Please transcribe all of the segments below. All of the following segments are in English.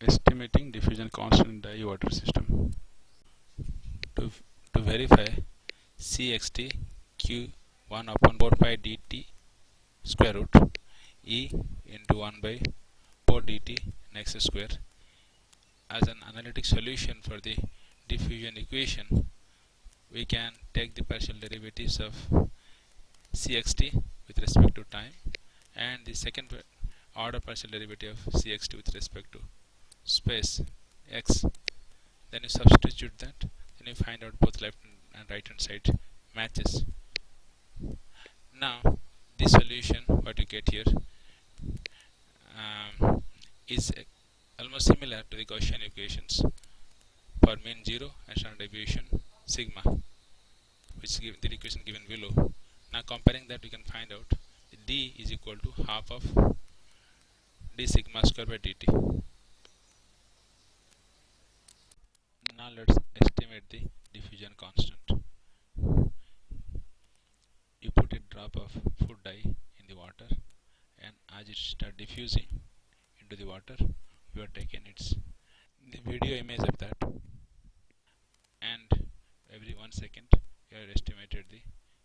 Estimating diffusion constant in dye water system. To, to verify CXT Q 1 upon 4 pi dt square root E into 1 by 4 dt x square as an analytic solution for the diffusion equation, we can take the partial derivatives of CXT with respect to time and the second order partial derivative of CXT with respect to space x. Then you substitute that, then you find out both left and right hand side matches. Now the solution what you get here is almost similar to the Gaussian equations for mean 0 and standard deviation sigma, which is given the equation given below. Now comparing that, we can find out d is equal to half of d sigma square by dt. Now let's estimate the diffusion constant. You put a drop of food dye in the water, and as it starts diffusing into the water, you are taking the video image of that, and every 1 second you have estimated the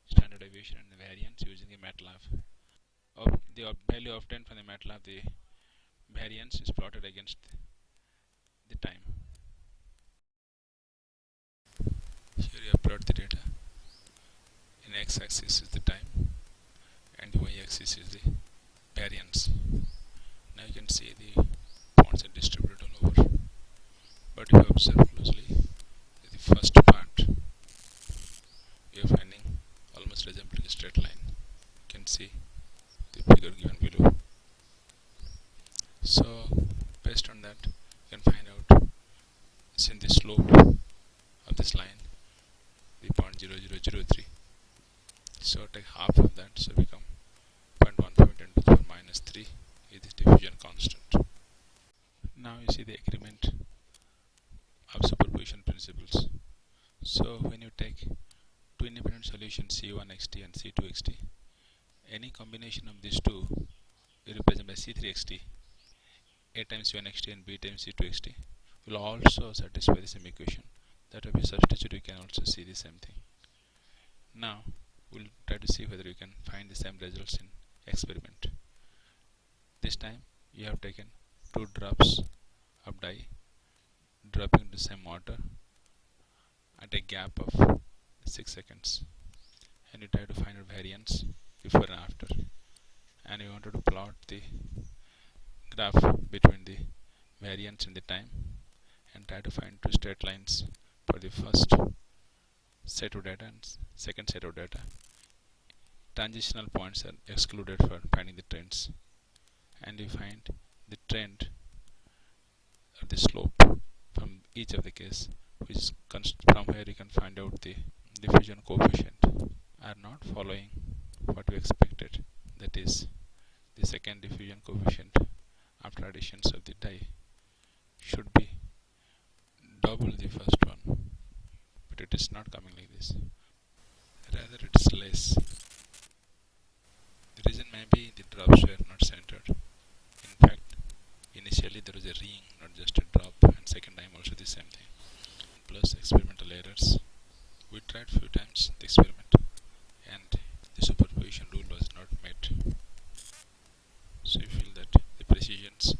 standard deviation and the variance using the MATLAB. The value obtained from the MATLAB, the variance is plotted against the time. Here you have plotted the data. In x-axis is the time and the y-axis is the variance. Now you can see the points are distributed all over, but if you observe closely, the first part you are finding almost resembling a straight line. You can see the figure given below. So based on that, you can find out since the slope of this line the 0.0003. So take half of that, so become 0.15 10 to the power minus 3 is the diffusion constant. Now you see the agreement of superposition principles. So when you take two independent solutions C1xt and C2xt, any combination of these two will represent by C3xt, A times C1xt and B times C2xt will also satisfy the same equation. That if you substitute, you can also see the same thing. Now we'll try to see whether you can find the same results in experiment. This time you have taken 2 drops of dye, dropping into the same water at a gap of 6 seconds, and you try to find a variance before and after, and you wanted to plot the graph between the variance and the time and try to find two straight lines for the first set of data and second set of data. Transitional points are excluded for finding the trends, and you find the trend or the slope from each of the case, which is from where you can find out the diffusion coefficient are not following what we expected, that is the second diffusion coefficient after additions of the dye should be double the first one, but it is not coming like this, rather it is less. The reason may be the drops were not centered. In fact, initially there was a ring, not just a drop, and second time also the same thing. Plus experimental errors. We tried few times the experiment and the superposition rule was not met. So you feel that the precisions